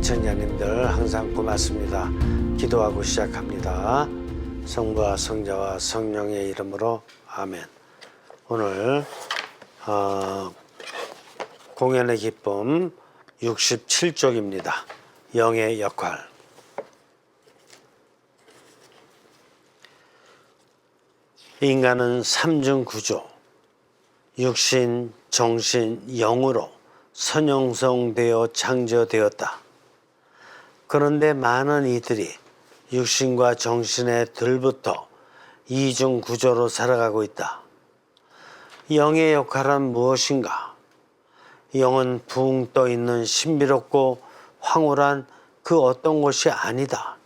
시청자님들 항상 고맙습니다. 기도하고 시작합니다. 성부와 성자와 성령의 이름으로 아멘. 오늘 공연의 기쁨 67쪽입니다. 영의 역할. 인간은 삼중 구조, 육신, 정신, 영으로 선형성되어 창조되었다. 그런데 많은 이들이 육신과 정신의 들부터 이중 구조로 살아가고 있다. 영의 역할은 무엇인가? 영은 붕 떠 있는 신비롭고 황홀한 그 어떤 것이 아니다.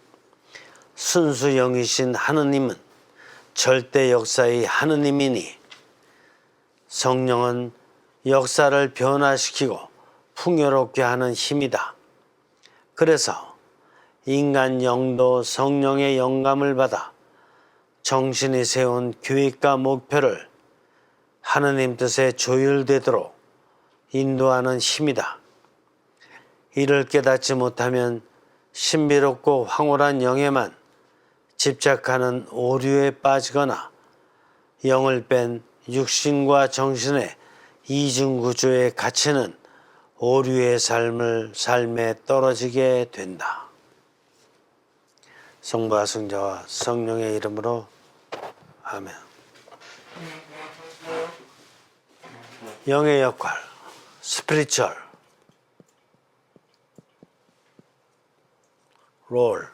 순수 영이신 하느님은 절대 역사의 하느님이니 성령은 역사를 변화시키고 풍요롭게 하는 힘이다. 그래서 인간 영도 성령의 영감을 받아 정신이 세운 계획과 목표를 하느님 뜻에 조율되도록 인도하는 힘이다. 이를 깨닫지 못하면 신비롭고 황홀한 영에만 집착하는 오류에 빠지거나 영을 뺀 육신과 정신의 이중구조에 갇히는 오류의 삶에 떨어지게 된다. 성부와 성자와 성령의 이름으로 아멘. 영의 역할, 스피리추얼 롤.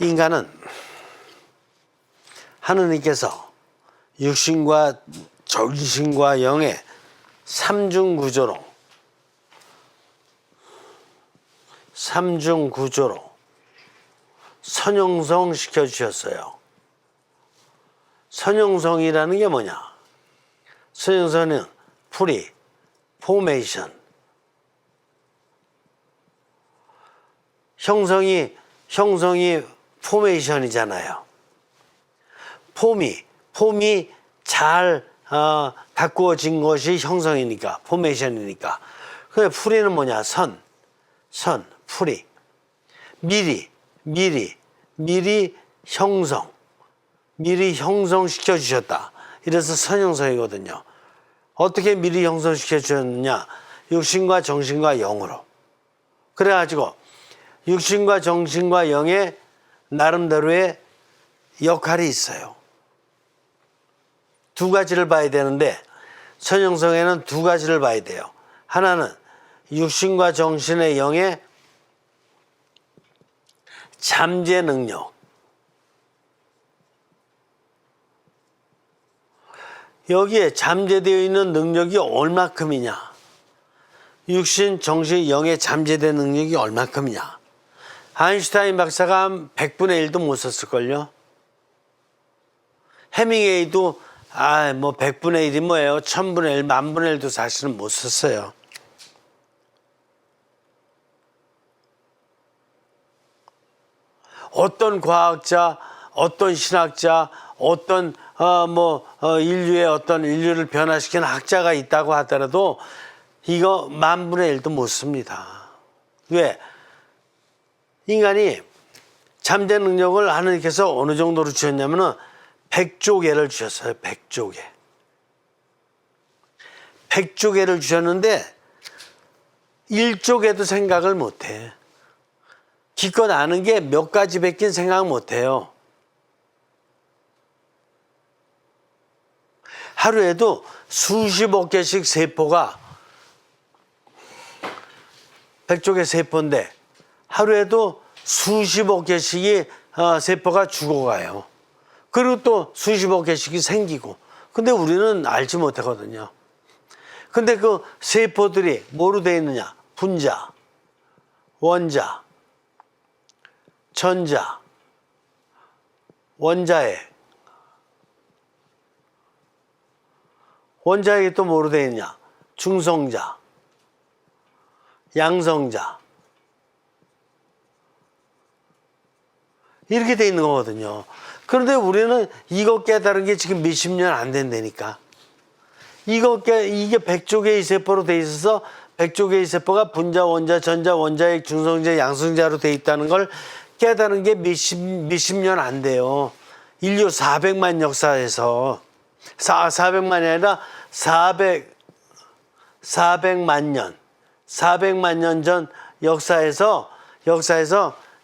인간은 하느님께서 육신과 정신과 영의 삼중 구조로 선형성 시켜주셨어요. 선형성이라는 게 뭐냐? 선형성은 포메이션. 형성이 포메이션이잖아요. 폼이 잘 가꾸어진 것이 형성이니까, 포메이션이니까. 근데 풀이는 뭐냐? 풀이. 미리 형성시켜 주셨다. 이래서 선형성이거든요. 어떻게 미리 형성시켜 주셨느냐? 육신과 정신과 영으로. 그래가지고 육신과 정신과 영의 나름대로의 역할이 있어요. 두 가지를 봐야 되는데 선형성에는 두 가지를 봐야 돼요. 하나는 육신과 정신의 영의 잠재 능력. 여기에 잠재되어 있는 능력이 얼마큼이냐? 육신, 정신, 영의 잠재된 능력이 얼마큼이냐? 아인슈타인 박사가 100분의 1도 못 썼을걸요? 해밍웨이도 100분의 1이 뭐예요? 1000분의 1, 10,000분의 1도 사실은 못 썼어요. 어떤 과학자, 어떤 신학자, 어떤 인류를 변화시키는 학자가 있다고 하더라도 이거 10,000분의 1도 못 씁니다. 왜? 인간이 잠재 능력을 하느님께서 어느 정도로 주셨냐면은 100조 개를 주셨어요. 100조 개. 100조 개를 주셨는데 1조 개도 생각을 못해. 기껏 아는 게 몇 가지 밖에 생각 못해요. 하루에도 수십억 개씩 세포가 100조 개 세포인데 하루에도 수십억 개씩이 세포가 죽어가요. 그리고 또 수십억 개씩이 생기고. 근데 우리는 알지 못하거든요. 근데 그 세포들이 뭐로 되어 있느냐? 분자, 원자, 전자, 원자핵. 원자핵이 또 뭐로 되어 있냐? 중성자, 양성자. 이렇게 돼 있는 거거든요. 그런데 우리는 이거 깨달은 게 지금 몇십 년 안 된다니까. 이게 100조 개의 세포로 돼 있어서 100조 개의 세포가 분자, 원자, 전자, 원자핵, 중성자, 양성자로 돼 있다는 걸 깨달은 게 몇십 년 안 돼요. 인류 400만 역사에서 400만이 아니라 400만 년 전 역사에서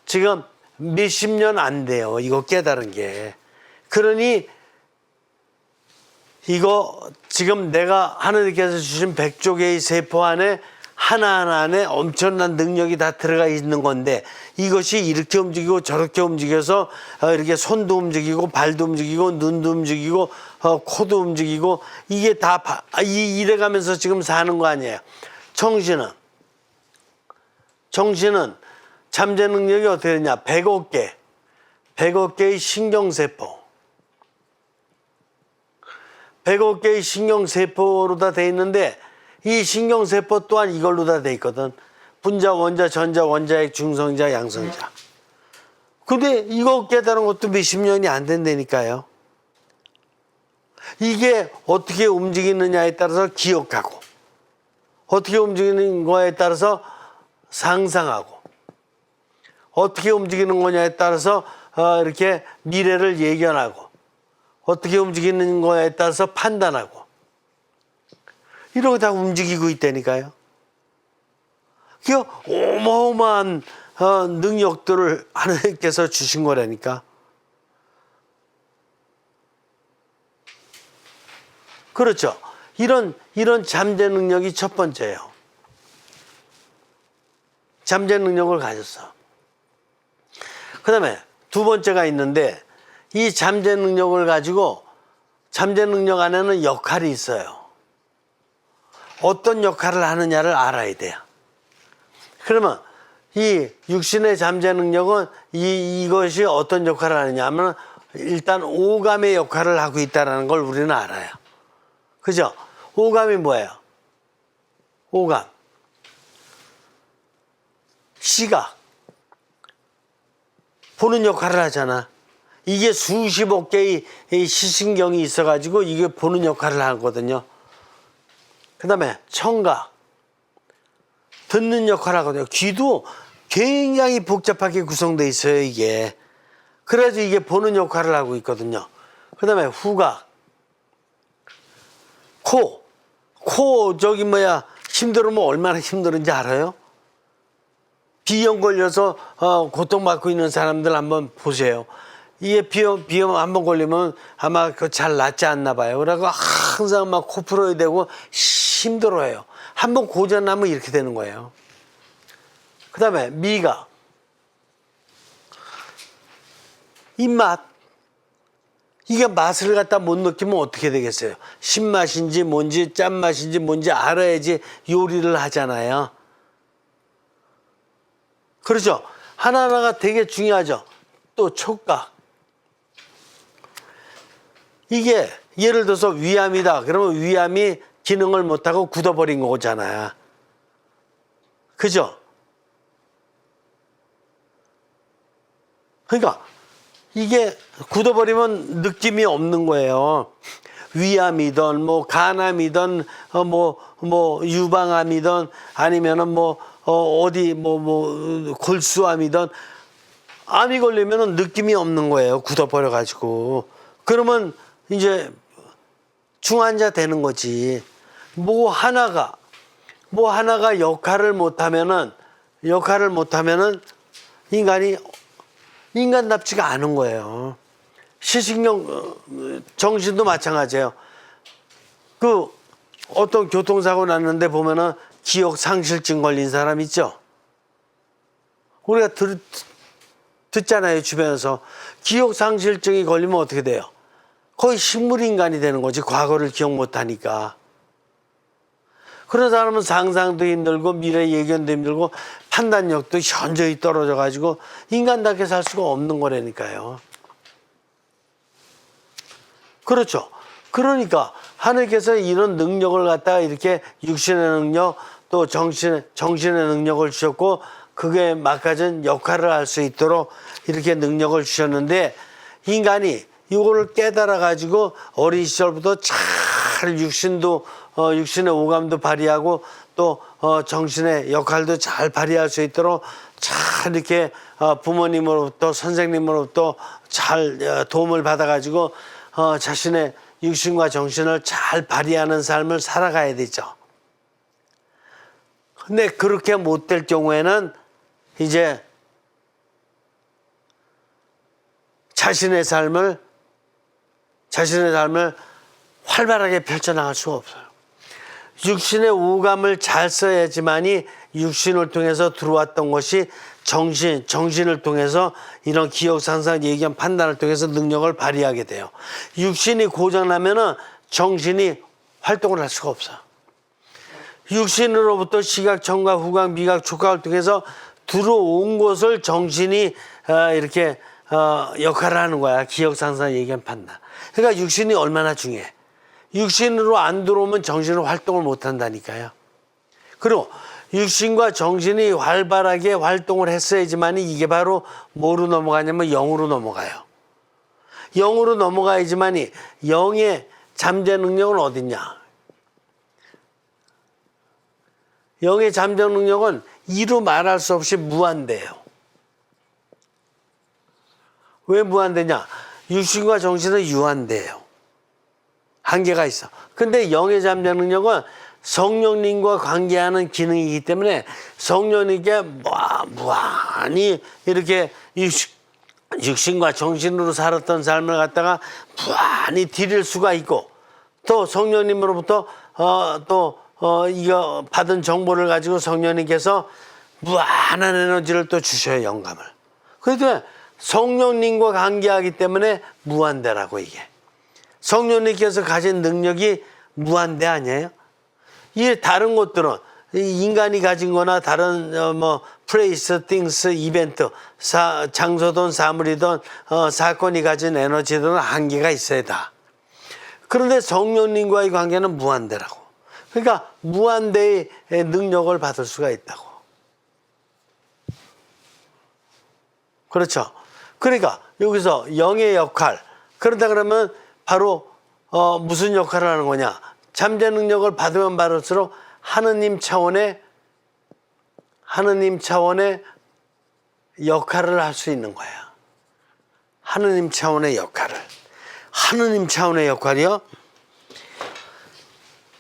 지금 몇십 년 안 돼요. 이거 깨달은 게. 그러니 이거 지금 내가 하느님께서 주신 100조 개의 세포 안에 하나하나 안에 엄청난 능력이 다 들어가 있는 건데 이것이 이렇게 움직이고 저렇게 움직여서 이렇게 손도 움직이고 발도 움직이고 눈도 움직이고 코도 움직이고 이게 다 이래가면서 지금 사는 거 아니에요. 정신은 잠재 능력이 어떻게 되냐. 100억 개의 신경세포 100억 개의 신경세포로 다 돼 있는데 이 신경세포 또한 이걸로 다 돼 있거든. 분자, 원자, 전자, 원자핵, 중성자, 양성자. 근데 이거 깨달은 것도 몇십 년이 안 된다니까요. 이게 어떻게 움직이느냐에 따라서 기억하고 어떻게 움직이는 거에 따라서 상상하고 어떻게 움직이는 거냐에 따라서 이렇게 미래를 예견하고 어떻게 움직이는 거에 따라서 판단하고 이런 거 다 움직이고 있다니까요. 그 어마어마한 능력들을 하나님께서 주신 거라니까. 그렇죠. 이런 잠재 능력이 첫 번째예요. 잠재 능력을 가졌어. 그 다음에 두 번째가 있는데 이 잠재 능력을 가지고 잠재 능력 안에는 역할이 있어요. 어떤 역할을 하느냐를 알아야 돼요. 그러면 이 육신의 잠재 능력은 이것이 어떤 역할을 하느냐 하면 일단 오감의 역할을 하고 있다는 걸 우리는 알아요. 그죠? 오감이 뭐예요? 오감. 시각. 보는 역할을 하잖아. 이게 수십억 개의 시신경이 있어가지고 이게 보는 역할을 하거든요. 그 다음에 청각. 듣는 역할을 하거든요. 귀도 굉장히 복잡하게 구성되어 있어요, 이게. 그래서 이게 보는 역할을 하고 있거든요. 그 다음에 후각. 코 힘들으면 얼마나 힘들은지 알아요? 비염 걸려서 고통받고 있는 사람들 한번 보세요. 이게 비염 한번 걸리면 아마 잘 낫지 않나 봐요. 그래서 항상 막 코 풀어야 되고 힘들어해요. 한번 고장나면 이렇게 되는 거예요. 그 다음에 미각. 입맛. 이게 맛을 갖다 못 느끼면 어떻게 되겠어요? 신맛인지 뭔지 짠맛인지 뭔지 알아야지 요리를 하잖아요. 그렇죠? 하나하나가 되게 중요하죠. 또 촉각. 이게 예를 들어서 위암이다. 그러면 위암이 기능을 못하고 굳어버린 거잖아요. 그죠? 그러니까 이게 굳어버리면 느낌이 없는 거예요. 위암이든 뭐 간암이든 뭐 유방암이든 아니면은 어디 골수암이든 암이 걸리면은 느낌이 없는 거예요. 굳어버려 가지고. 그러면 이제 중환자 되는 거지. 뭐 하나가 역할을 못하면은 인간답지가 않은 거예요. 시신경 정신도 마찬가지예요. 그 어떤 교통사고 났는데 보면은 기억 상실증 걸린 사람 있죠. 우리가 듣잖아요, 주변에서. 기억 상실증이 걸리면 어떻게 돼요? 거의 식물인간이 되는 거지, 과거를 기억 못하니까. 그런 사람은 상상도 힘들고 미래 예견도 힘들고 판단력도 현저히 떨어져 가지고 인간답게 살 수가 없는 거라니까요. 그렇죠. 그러니까 하나님께서 이런 능력을 갖다가 이렇게 육신의 능력 또 정신의 능력을 주셨고 그게 막가진 역할을 할 수 있도록 이렇게 능력을 주셨는데 인간이 이거를 깨달아 가지고 어린 시절부터 잘 잘 육신의 오감도 발휘하고 또 정신의 역할도 잘 발휘할 수 있도록 잘 이렇게 부모님으로부터 선생님으로부터 잘 도움을 받아가지고 자신의 육신과 정신을 잘 발휘하는 삶을 살아가야 되죠. 근데 그렇게 못 될 경우에는 이제 자신의 삶을 활발하게 펼쳐나갈 수가 없어요. 육신의 오감을 잘 써야지만이 육신을 통해서 들어왔던 것이 정신을 통해서 이런 기억, 상상, 예견, 판단을 통해서 능력을 발휘하게 돼요. 육신이 고장나면은 정신이 활동을 할 수가 없어요. 육신으로부터 시각, 청각, 후각, 미각, 촉각을 통해서 들어온 것을 정신이 이렇게 역할을 하는 거야. 기억, 상상, 예견, 판단. 그러니까 육신이 얼마나 중요해. 육신으로 안 들어오면 정신은 활동을 못 한다니까요. 그리고 육신과 정신이 활발하게 활동을 했어야지만 이게 바로 뭐로 넘어가냐면 영으로 넘어가요. 영으로 넘어가야지만이 영의 잠재 능력은 어딨냐? 영의 잠재 능력은 이루 말할 수 없이 무한대예요. 왜 무한대냐? 육신과 정신은 유한대예요. 한계가 있어. 근데 영의 잠재 능력은 성령님과 관계하는 기능이기 때문에 성령님께 무한히 이렇게 육신과 정신으로 살았던 삶을 갖다가 무한히 드릴 수가 있고 또 성령님으로부터 이거 받은 정보를 가지고 성령님께서 무한한 에너지를 또 주셔요. 영감을. 그래도 성령님과 관계하기 때문에 무한대라고 이게. 성령님께서 가진 능력이 무한대 아니에요? 이 다른 것들은 인간이 가진 거나 다른 플레이스, 띵스, 이벤트, 장소든 사물이든 사건이 가진 에너지들은 한계가 있어야 다. 그런데 성령님과의 관계는 무한대라고. 그러니까 무한대의 능력을 받을 수가 있다고. 그렇죠. 그러니까 여기서 영의 역할. 그러다 그러면 바로 무슨 역할을 하는 거냐. 잠재 능력을 받으면 받을수록 하느님 차원의 역할을 할 수 있는 거야. 하느님 차원의 역할을. 하느님 차원의 역할이요?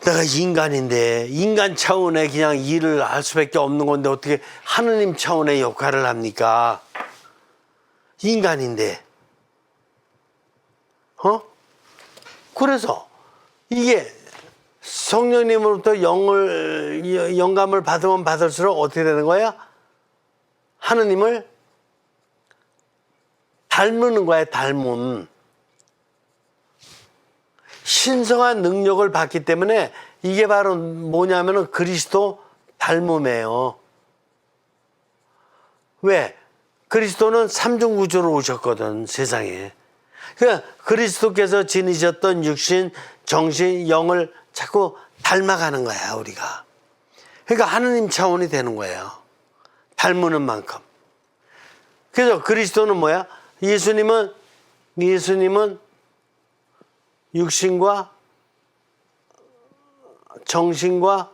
내가 인간인데 인간 차원의 그냥 일을 할 수밖에 없는 건데 어떻게 하느님 차원의 역할을 합니까? 인간인데. 그래서 이게 성령님으로부터 영감을 받으면 받을수록 어떻게 되는 거야? 하느님을 닮는 거야, 닮음. 신성한 능력을 받기 때문에 이게 바로 뭐냐면은 그리스도 닮음이에요. 왜? 그리스도는 삼중구조로 오셨거든, 세상에. 그러니까 그리스도께서 지니셨던 육신, 정신, 영을 자꾸 닮아가는 거야, 우리가. 그러니까 하느님 차원이 되는 거예요. 닮는 만큼. 그래서 그리스도는 뭐야? 예수님은 육신과 정신과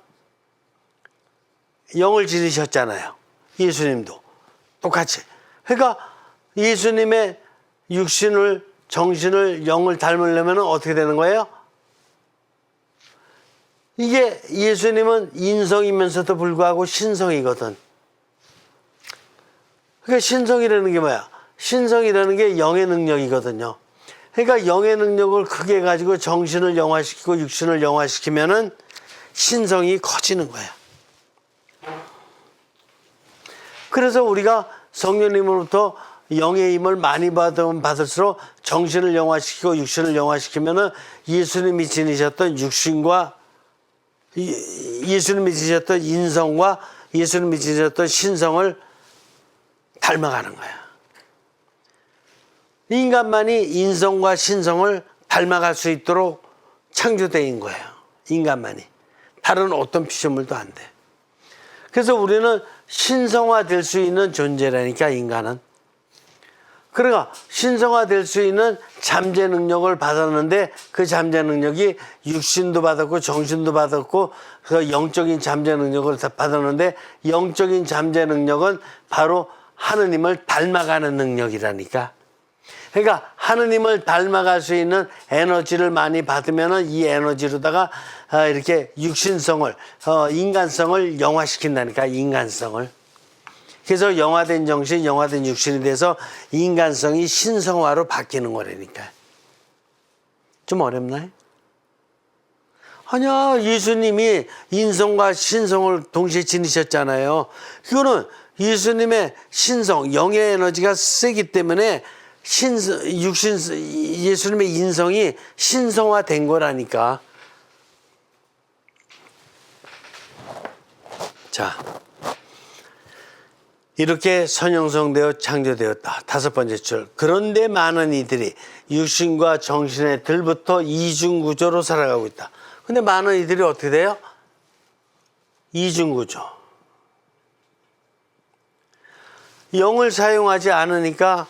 영을 지니셨잖아요. 예수님도 똑같이. 그러니까 예수님의 육신을, 정신을, 영을 닮으려면 어떻게 되는 거예요? 이게 예수님은 인성이면서도 불구하고 신성이거든. 그러니까 신성이라는 게 뭐야? 신성이라는 게 영의 능력이거든요. 그러니까 영의 능력을 크게 가지고 정신을 영화시키고 육신을 영화시키면은 신성이 커지는 거야. 그래서 우리가 성령님으로부터 영의 힘을 많이 받으면 받을수록 정신을 영화시키고 육신을 영화시키면은 예수님이 지니셨던 육신과 예수님이 지니셨던 인성과 예수님이 지니셨던 신성을 닮아가는 거야. 인간만이 인성과 신성을 닮아갈 수 있도록 창조된 거예요. 인간만이. 다른 어떤 피조물도 안 돼. 그래서 우리는 신성화될 수 있는 존재라니까, 인간은. 그러니까 신성화될 수 있는 잠재 능력을 받았는데 그 잠재 능력이 육신도 받았고 정신도 받았고 그 영적인 잠재 능력을 다 받았는데 영적인 잠재 능력은 바로 하느님을 닮아가는 능력이라니까. 그러니까 하느님을 닮아갈 수 있는 에너지를 많이 받으면 이 에너지로다가 이렇게 육신성을 인간성을 영화시킨다니까. 인간성을. 그래서 영화된 정신, 영화된 육신이 돼서 인간성이 신성화로 바뀌는 거라니까. 좀 어렵나요? 아니야, 예수님이 인성과 신성을 동시에 지니셨잖아요. 그거는 예수님의 신성, 영의 에너지가 세기 때문에 예수님의 인성이 신성화된 거라니까. 자, 이렇게 선형성되어 창조되었다. 5번째 줄. 그런데 많은 이들이 육신과 정신의 들부터 이중구조로 살아가고 있다. 근데 많은 이들이 어떻게 돼요? 이중구조. 영을 사용하지 않으니까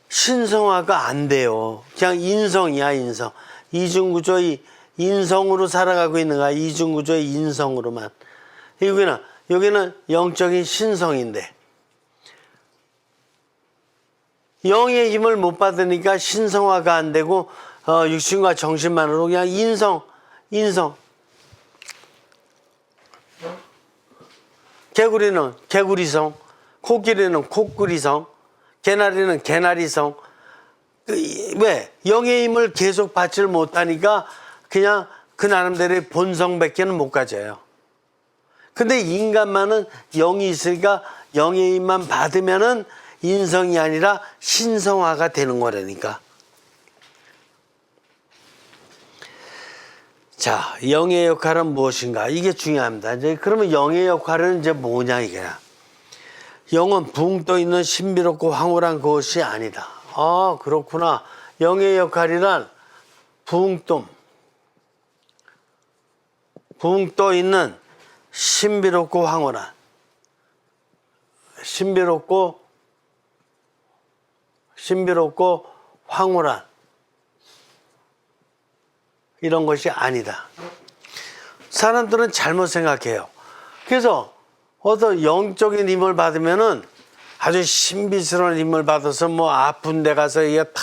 신성화가 안 돼요. 그냥 인성이야, 인성. 이중구조의 인성으로 살아가고 있는 거야. 이중구조의 인성으로만. 여기는 영적인 신성인데 영의 힘을 못 받으니까 신성화가 안 되고 육신과 정신만으로 그냥 인성. 개구리는 개구리성, 코끼리는 코끼리성, 개나리는 개나리성. 왜? 영의 힘을 계속 받지를 못하니까 그냥 그 나름대로의 본성밖에는 못 가져요. 근데 인간만은 영이 있으니까 영의 힘만 받으면은 인성이 아니라 신성화가 되는 거라니까. 자, 영의 역할은 무엇인가? 이게 중요합니다. 이제 그러면 영의 역할은 이제 뭐냐 이게야. 영은 붕 떠 있는 신비롭고 황홀한 것이 아니다. 아, 그렇구나. 영의 역할이란 붕 떠 있는 신비롭고 황홀한, 신비롭고 황홀한 이런 것이 아니다. 사람들은 잘못 생각해요. 그래서 어떤 영적인 힘을 받으면은 아주 신비스러운 힘을 받아서 뭐 아픈 데 가서 이게 팍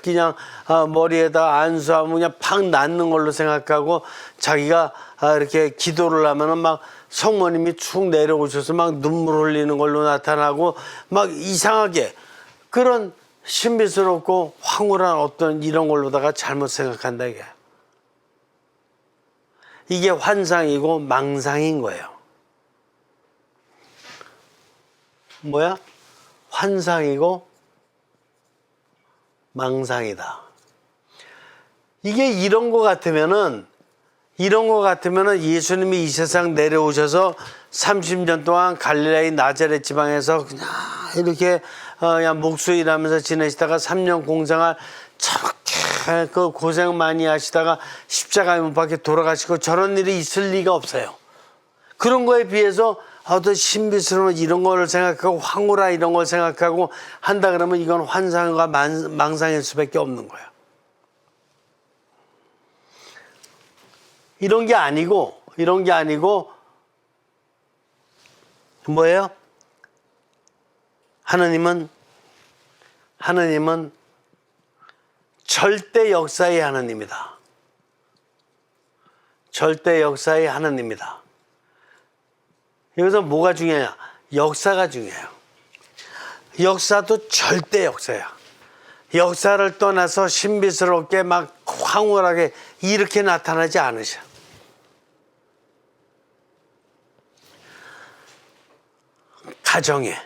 그냥 머리에다 안수하면 그냥 팍 낫는 걸로 생각하고 자기가 이렇게 기도를 하면은 막 성모님이 축 내려오셔서 막 눈물 흘리는 걸로 나타나고 막 이상하게 그런 신비스럽고 황홀한 어떤 이런 걸로다가 잘못 생각한다 이게. 이게 환상이고 망상인 거예요. 뭐야? 환상이고 망상이다. 이게 이런 거 같으면은 예수님이 이 세상 내려오셔서 30년 동안 갈릴리 나자렛 지방에서 그냥 이렇게 그냥 목수일하면서 지내시다가 3년 공생활 저렇게 그 고생 많이 하시다가 십자가에 못 박혀 돌아가시고 저런 일이 있을 리가 없어요. 그런 거에 비해서 어떤 신비스러운 이런 거를 생각하고 황홀한 이런 걸 생각하고 한다 그러면 이건 환상과 망상일 수밖에 없는 거예요. 이런 게 아니고 뭐예요? 하느님은 절대 역사의 하느님이다. 절대 역사의 하느님이다. 여기서 뭐가 중요하냐? 역사가 중요해요. 역사도 절대 역사야. 역사를 떠나서 신비스럽게 막 황홀하게 이렇게 나타나지 않으셔. 가정에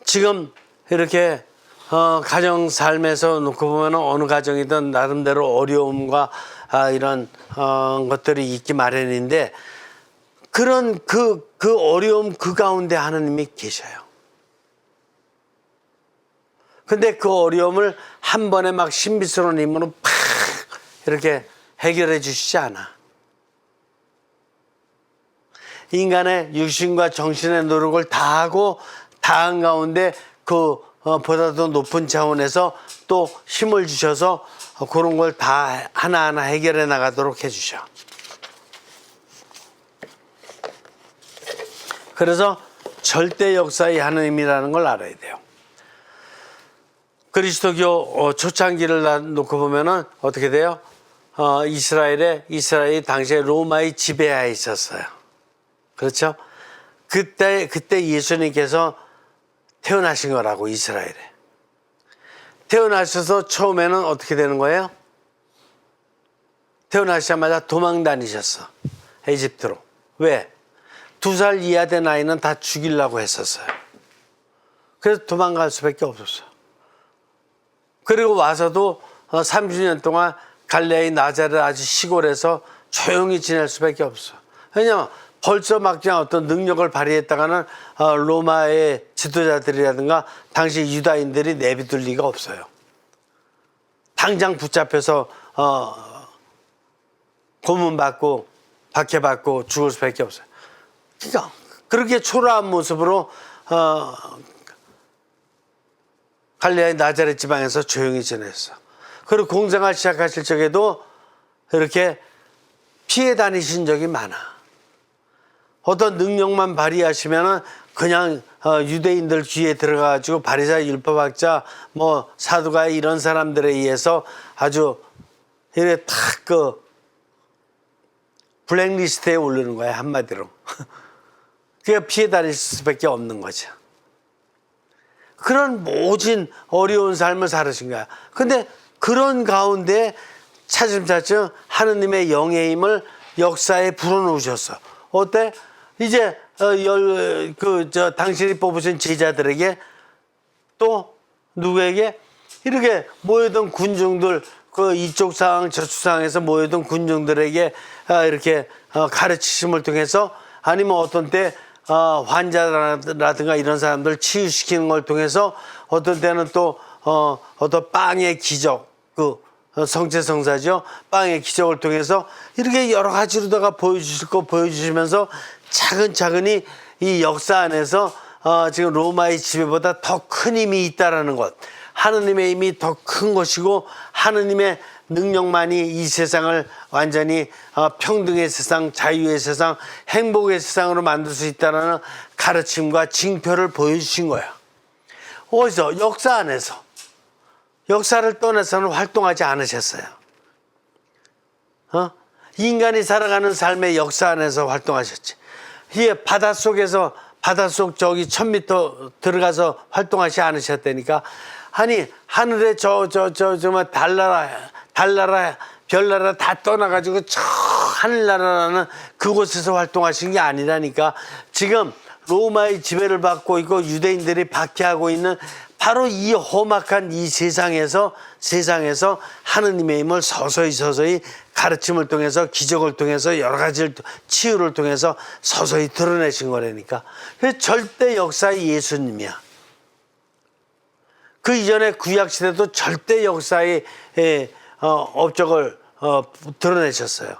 지금 이렇게 가정 삶에서 놓고 보면 어느 가정이든 나름대로 어려움과 이런 것들이 있기 마련인데 그런 그 어려움 그 가운데 하나님이 계셔요. 근데 그 어려움을 한 번에 막 신비스러운 힘으로 팍 이렇게 해결해 주시지 않아. 인간의 육신과 정신의 노력을 다하고 다한 가운데 그 보다도 높은 차원에서 또 힘을 주셔서 그런 걸 다 하나하나 해결해 나가도록 해주셔. 그래서 절대 역사의 하나님이라는 걸 알아야 돼요. 그리스도교 초창기를 놓고 보면은 어떻게 돼요? 이스라엘이 당시에 로마의 지배하에 있었어요. 그렇죠? 그때 예수님께서 태어나신 거라고, 이스라엘에. 태어나셔서 처음에는 어떻게 되는 거예요? 태어나시자마자 도망 다니셨어. 에집트로. 왜? 2살 이하 된 아이는 다 죽이려고 했었어요. 그래서 도망갈 수밖에 없었어요. 그리고 와서도 30년 동안 갈릴리 나자렛 아주 시골에서 조용히 지낼 수밖에 없어요. 왜냐하면 벌써 막 그냥 어떤 능력을 발휘했다가는 로마의 지도자들이라든가 당시 유다인들이 내비둘 리가 없어요. 당장 붙잡혀서 고문받고 박해받고 죽을 수밖에 없어요. 그러니까 그렇게 초라한 모습으로 갈릴리 나자렛 지방에서 조용히 지냈어. 그리고 공생활 시작하실 적에도 이렇게 피해 다니신 적이 많아. 어떤 능력만 발휘하시면은 그냥 유대인들 귀에 들어가가지고 바리새인 율법학자 뭐 사두가 이런 사람들에 의해서 아주 이렇게 탁 블랙리스트에 오르는 거야, 한마디로. 그게 피해 다닐 수밖에 없는 거죠. 그런 모진 어려운 삶을 살으신 거야. 근데 그런 가운데 차츰차츰 하느님의 영의 힘을 역사에 불어넣으셨어. 어때? 이제 당신이 뽑으신 제자들에게 또 누구에게 이렇게 모여든 군중들, 이쪽 상황 저쪽 상황에서 모여든 군중들에게 이렇게 가르치심을 통해서, 아니면 어떤 때 환자라든가 이런 사람들 치유시키는 걸 통해서, 어떤 때는 또 어떤 빵의 기적, 성체성사죠. 빵의 기적을 통해서 이렇게 여러 가지로다가 보여주실 거 보여주시면서 차근차근히 이 역사 안에서 지금 로마의 지배보다 더 큰 힘이 있다라는 것, 하느님의 힘이 더 큰 것이고 하느님의 능력만이 이 세상을 완전히 평등의 세상, 자유의 세상, 행복의 세상으로 만들 수 있다는 가르침과 징표를 보여주신 거야. 어디서? 역사 안에서. 역사를 떠나서는 활동하지 않으셨어요. 인간이 살아가는 삶의 역사 안에서 활동하셨지. 이게 바닷속 저기 1000m 들어가서 활동하지 않으셨다니까. 아니, 하늘에 정말 달나라, 별나라 다 떠나가지고 저 하늘나라라는 그곳에서 활동하신 게 아니라니까. 지금 로마의 지배를 받고 있고 유대인들이 박해하고 있는 바로 이 험악한 이 세상에서 하느님의 힘을 서서히 가르침을 통해서, 기적을 통해서, 여러 가지 치유를 통해서 서서히 드러내신 거라니까. 그래서 절대 역사의 예수님이야. 그 이전에 구약시대도 절대 역사의 업적을 드러내셨어요.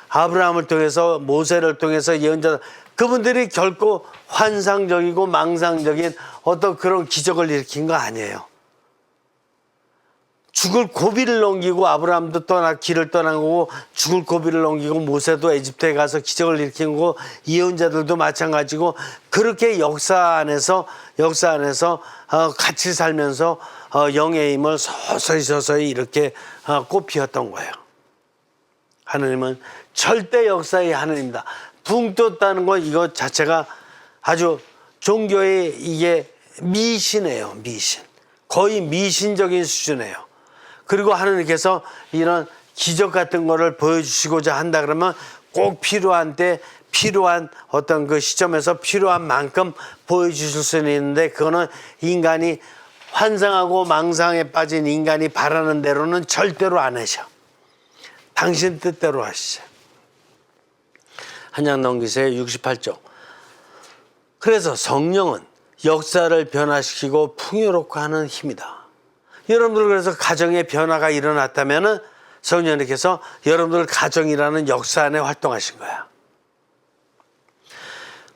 아브라함을 통해서, 모세를 통해서, 예언자, 그분들이 결코 환상적이고 망상적인 어떤 그런 기적을 일으킨 거 아니에요. 죽을 고비를 넘기고 아브라함도 길을 떠난 거고, 죽을 고비를 넘기고 모세도 에집트에 가서 기적을 일으킨 거고, 예언자들도 마찬가지고, 그렇게 역사 안에서 같이 살면서 영의 힘을 서서히 이렇게 꽃피웠던 거예요. 하느님은 절대 역사의 하느님이다. 붕 떴다는 건 이것 자체가 아주 종교의 이게 미신이에요. 미신. 거의 미신적인 수준이에요. 그리고 하느님께서 이런 기적 같은 거를 보여주시고자 한다 그러면 꼭 필요한 때 필요한 어떤 그 시점에서 필요한 만큼 보여주실 수는 있는데, 그거는 인간이 환상하고 망상에 빠진 인간이 바라는 대로는 절대로 안 하셔. 당신 뜻대로 하시죠. 한양 넘기세요. 68쪽. 그래서 성령은 역사를 변화시키고 풍요롭게 하는 힘이다. 여러분들 그래서 가정의 변화가 일어났다면은 성령님께서 여러분들 가정이라는 역사 안에 활동하신 거야.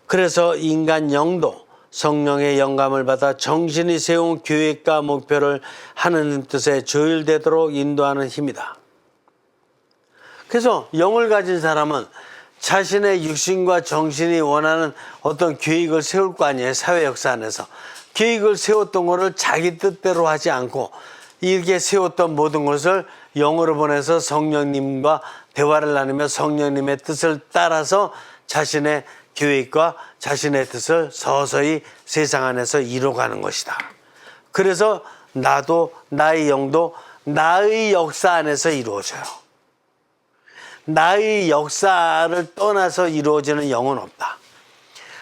그래서 인간 영도 성령의 영감을 받아 정신이 세운 계획과 목표를 하느님 뜻에 조율되도록 인도하는 힘이다. 그래서 영을 가진 사람은 자신의 육신과 정신이 원하는 어떤 계획을 세울 거 아니에요. 사회 역사 안에서. 계획을 세웠던 것을 자기 뜻대로 하지 않고 이렇게 세웠던 모든 것을 영으로 보내서 성령님과 대화를 나누며 성령님의 뜻을 따라서 자신의 계획과 자신의 뜻을 서서히 세상 안에서 이루어가는 것이다. 그래서 나도 나의 영도 나의 역사 안에서 이루어져요. 나의 역사를 떠나서 이루어지는 영은 없다.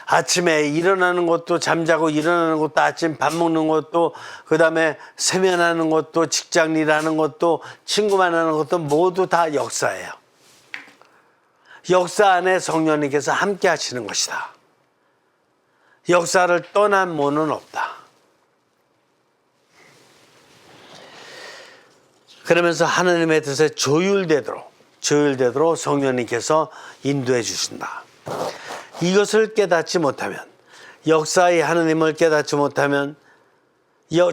아침에 일어나는 것도 잠자고 일어나는 것도 아침 밥 먹는 것도 그다음에 세면하는 것도 직장 일하는 것도 친구 만나는 것도 모두 다 역사예요. 역사 안에 성령님께서 함께 하시는 것이다. 역사를 떠난 모는 없다. 그러면서 하나님의 뜻에 조율되도록 성령님께서 인도해 주신다. 이것을 깨닫지 못하면, 역사의 하느님을 깨닫지 못하면,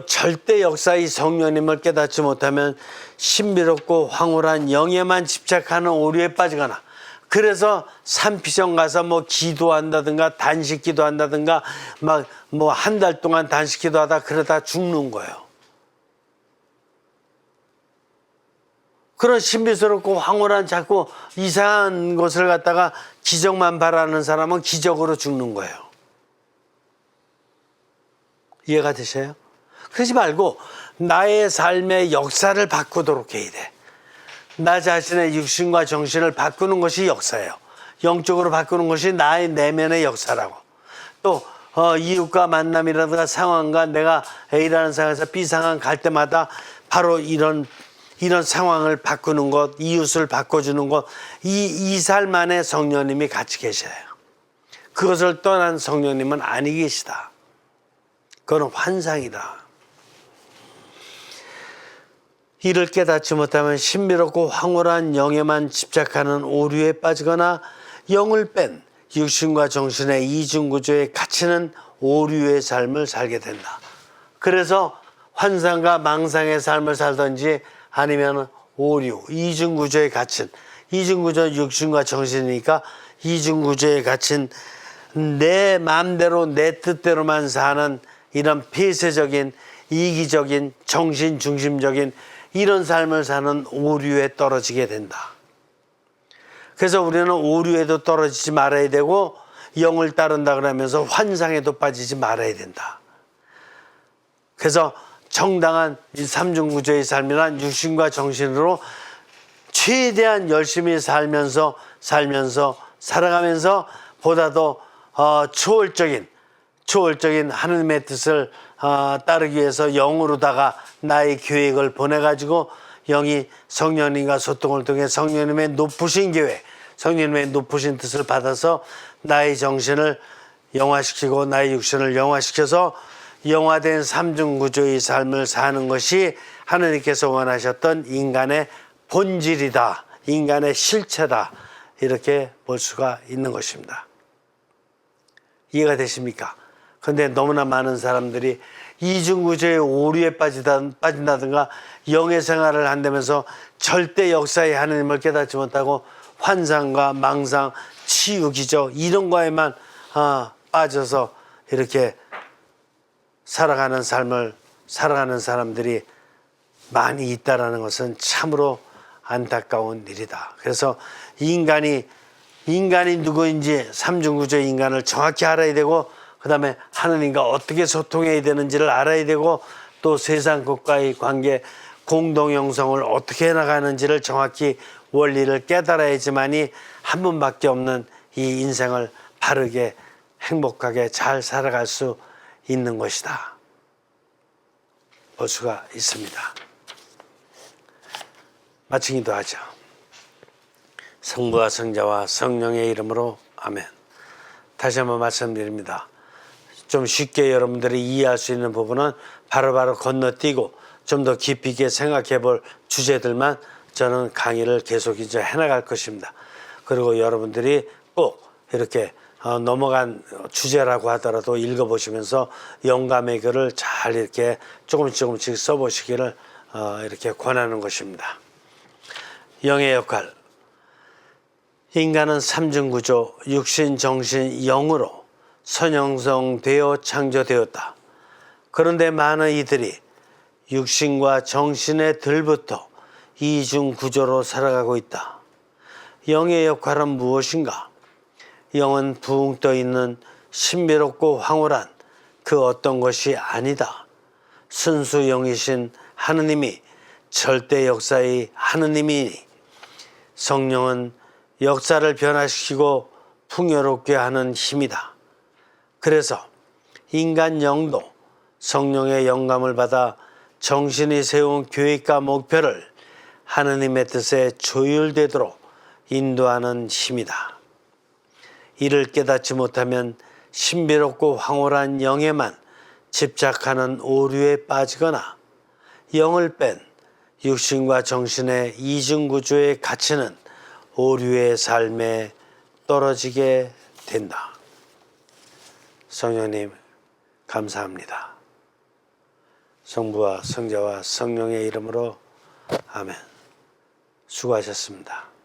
절대 역사의 성령님을 깨닫지 못하면 신비롭고 황홀한 영에만 집착하는 오류에 빠지거나, 그래서 산피정 가서 기도한다든가 단식 기도한다든가 한 달 동안 단식 기도하다 그러다 죽는 거예요. 그런 신비스럽고 황홀한 자꾸 이상한 것을 갖다가 기적만 바라는 사람은 기적으로 죽는 거예요. 이해가 되셔요? 그러지 말고 나의 삶의 역사를 바꾸도록 해야 돼. 나 자신의 육신과 정신을 바꾸는 것이 역사예요. 영적으로 바꾸는 것이 나의 내면의 역사라고. 또 이웃과 만남이라든가 상황과 내가 A라는 상황에서 B 상황 갈 때마다 바로 이런 상황을 바꾸는 것, 이웃을 바꿔주는 것, 이 삶 안에 성령님이 같이 계셔요. 그것을 떠난 성령님은 아니 계시다. 그건 환상이다. 이를 깨닫지 못하면 신비롭고 황홀한 영에만 집착하는 오류에 빠지거나 영을 뺀 육신과 정신의 이중구조에 갇히는 오류의 삶을 살게 된다. 그래서 환상과 망상의 삶을 살든지 아니면 오류, 이중구조에 갇힌, 이중구조는 육신과 정신이니까 이중구조에 갇힌 내 마음대로 내 뜻대로만 사는 이런 폐쇄적인 이기적인 정신중심적인 이런 삶을 사는 오류에 떨어지게 된다. 그래서 우리는 오류에도 떨어지지 말아야 되고 영을 따른다 그러면서 환상에도 빠지지 말아야 된다. 그래서 정당한 삼중구조의 삶이란 육신과 정신으로 최대한 열심히 살아가면서 보다 더 초월적인 하느님의 뜻을 따르기 위해서 영으로다가 나의 계획을 보내가지고 영이 성령님과 소통을 통해 성령님의 높으신 계획, 성령님의 높으신 뜻을 받아서 나의 정신을 영화시키고 나의 육신을 영화시켜서 영화된 삼중구조의 삶을 사는 것이 하느님께서 원하셨던 인간의 본질이다. 인간의 실체다. 이렇게 볼 수가 있는 것입니다. 이해가 되십니까? 그런데 너무나 많은 사람들이 이중구조의 오류에 빠진다든가 영의 생활을 한다면서 절대 역사의 하느님을 깨닫지 못하고 환상과 망상, 치유, 기적 이런 거에만 빠져서 이렇게 살아가는 사람들이 많이 있다라는 것은 참으로 안타까운 일이다. 그래서 인간이 누구인지 삼중구조의 인간을 정확히 알아야 되고 그 다음에 하느님과 어떻게 소통해야 되는지를 알아야 되고 또 세상 것과의 관계 공동형성을 어떻게 해나가는지를 정확히 원리를 깨달아야지만이 한 번밖에 없는 이 인생을 바르게 행복하게 잘 살아갈 수 있는 것이다. 볼 수가 있습니다. 마치기도 하죠. 성부와 성자와 성령의 이름으로 아멘. 다시 한번 말씀드립니다. 좀 쉽게 여러분들이 이해할 수 있는 부분은 바로바로 건너뛰고 좀 더 깊이 있게 생각해 볼 주제들만 저는 강의를 계속 이제 해나갈 것입니다. 그리고 여러분들이 꼭 이렇게 넘어간 주제라고 하더라도 읽어보시면서 영감의 글을 잘 이렇게 조금씩 써보시기를 이렇게 권하는 것입니다. 영의 역할. 인간은 삼중구조, 육신, 정신, 영으로 선형성되어 창조되었다. 그런데 많은 이들이 육신과 정신의 들부터 이중구조로 살아가고 있다. 영의 역할은 무엇인가? 영은 붕 떠있는 신비롭고 황홀한 그 어떤 것이 아니다. 순수 영이신 하느님이 절대 역사의 하느님이니 성령은 역사를 변화시키고 풍요롭게 하는 힘이다. 그래서 인간 영도 성령의 영감을 받아 정신이 세운 계획과 목표를 하느님의 뜻에 조율되도록 인도하는 힘이다. 이를 깨닫지 못하면 신비롭고 황홀한 영에만 집착하는 오류에 빠지거나 영을 뺀 육신과 정신의 이중구조에 갇히는 오류의 삶에 떨어지게 된다. 성령님 감사합니다. 성부와 성자와 성령의 이름으로 아멘. 수고하셨습니다.